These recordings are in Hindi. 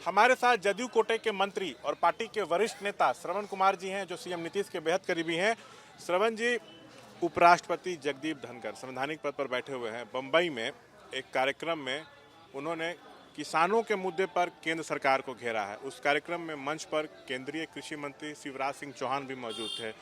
हमारे साथ जदयू कोटे के मंत्री और पार्टी के वरिष्ठ नेता श्रवण कुमार जी हैं, जो सीएम नीतीश के बेहद करीबी हैं। श्रवण जी, उपराष्ट्रपति जगदीप धनखड़ संवैधानिक पद पर बैठे हुए हैं। बम्बई में एक कार्यक्रम में उन्होंने किसानों के मुद्दे पर केंद्र सरकार को घेरा है। उस कार्यक्रम में मंच पर केंद्रीय कृषि मंत्री शिवराज सिंह चौहान भी मौजूद थे।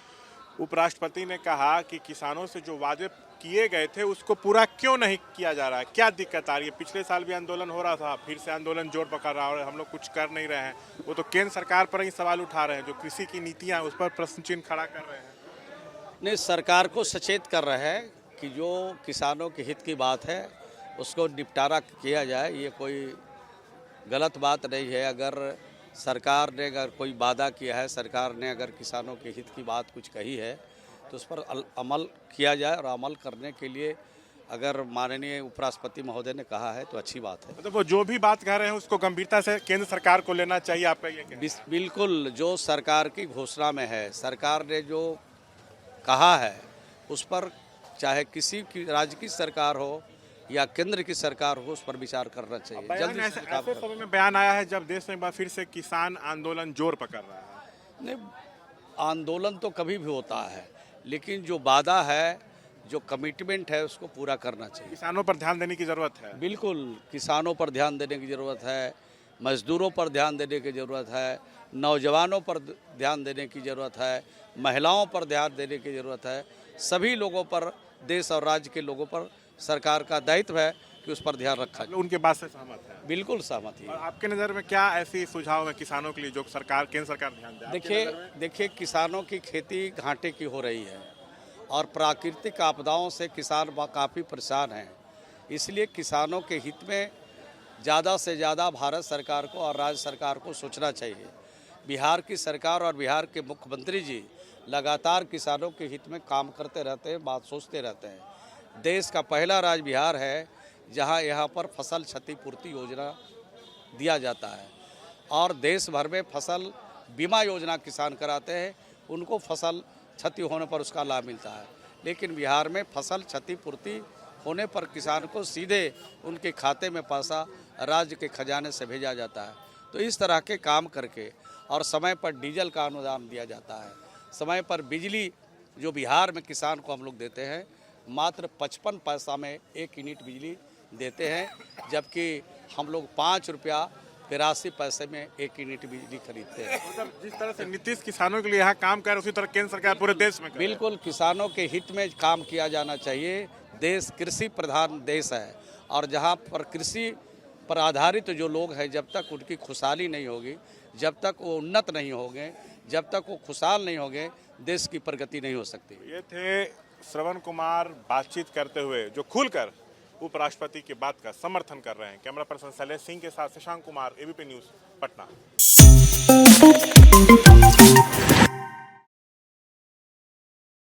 उपराष्ट्रपति ने कहा कि किसानों से जो वादे किए गए थे उसको पूरा क्यों नहीं किया जा रहा है, क्या दिक्कत आ रही है। पिछले साल भी आंदोलन हो रहा था, फिर से आंदोलन जोर पकड़ रहा है और हम लोग कुछ कर नहीं रहे हैं। वो तो केंद्र सरकार पर ही सवाल उठा रहे हैं, जो कृषि की नीतियां हैं उस पर प्रश्न चिन्ह खड़ा कर रहे हैं। नहीं, सरकार को सचेत कर रहे हैं कि जो किसानों के हित की बात है उसको निपटारा किया जाए। ये कोई गलत बात नहीं है। अगर सरकार ने कोई वादा किया है, सरकार ने अगर किसानों के हित की बात कुछ कही है तो उस पर अमल किया जाए। और अमल करने के लिए अगर माननीय उपराष्ट्रपति महोदय ने कहा है तो अच्छी बात है। मतलब वो जो भी बात कह रहे हैं उसको गंभीरता से केंद्र सरकार को लेना चाहिए, आपका ये कहना है? बिल्कुल, जो सरकार की घोषणा में है, सरकार ने जो कहा है उस पर चाहे किसी की राज्य की सरकार हो या केंद्र की सरकार हो, उस पर विचार करना चाहिए। जल्दी से ऐसे समय में बयान आया है जब देश में एक बार फिर से किसान आंदोलन जोर पकड़ रहा है। नहीं, आंदोलन तो कभी भी होता है, लेकिन जो वादा है, जो कमिटमेंट है, उसको पूरा करना चाहिए। किसानों पर ध्यान देने की जरूरत है। बिल्कुल, किसानों पर ध्यान देने की ज़रूरत है, मजदूरों पर ध्यान देने की ज़रूरत है, नौजवानों पर ध्यान देने की ज़रूरत है, महिलाओं पर ध्यान देने की ज़रूरत है। सभी लोगों पर, देश और राज्य के लोगों पर सरकार का दायित्व है कि उस पर ध्यान रखा जाए। उनके बात से सहमत है? बिल्कुल सहमत है। और आपके नज़र में क्या ऐसी सुझाव है किसानों के लिए जो सरकार, केंद्र सरकार ध्यान दे? देखिए, किसानों की खेती घाटे की हो रही है और प्राकृतिक आपदाओं से किसान काफ़ी परेशान हैं। इसलिए किसानों के हित में ज़्यादा से ज़्यादा भारत सरकार को और राज्य सरकार को सोचना चाहिए। बिहार की सरकार और बिहार के मुख्यमंत्री जी लगातार किसानों के हित में काम करते रहते हैं, बात सोचते रहते हैं। देश का पहला राज्य बिहार है जहां यहाँ पर फसल क्षतिपूर्ति योजना दिया जाता है और देश भर में फसल बीमा योजना किसान कराते हैं, उनको फसल क्षति होने पर उसका लाभ मिलता है। लेकिन बिहार में फसल क्षतिपूर्ति होने पर किसान को सीधे उनके खाते में पैसा राज्य के खजाने से भेजा जाता है। तो इस तरह के काम करके और समय पर डीजल का अनुदान दिया जाता है, समय पर बिजली जो बिहार में किसान को हम लोग देते हैं मात्र 55 पैसा में 1 यूनिट बिजली देते हैं, जबकि हम लोग 5 रुपया 83 पैसे में 1 यूनिट बिजली खरीदते हैं। मतलब जिस तरह से नीतीश किसानों के लिए यहाँ काम कर रहे, उसी तरह केंद्र सरकार पूरे देश में बिल्कुल किसानों के हित में काम किया जाना चाहिए। देश कृषि प्रधान देश है और जहाँ पर कृषि पर आधारित जो लोग हैं, जब तक उनकी खुशहाली नहीं होगी, जब तक वो उन्नत नहीं होंगे, जब तक वो खुशहाल नहीं होंगे, देश की प्रगति नहीं हो सकती। ये थे श्रवण कुमार बातचीत करते हुए, जो खुलकर उपराष्ट्रपति की बात का समर्थन कर रहे हैं। कैमरा पर्सन शैलेश सिंह के साथ शशांक कुमार, एबीपी न्यूज़, पटना।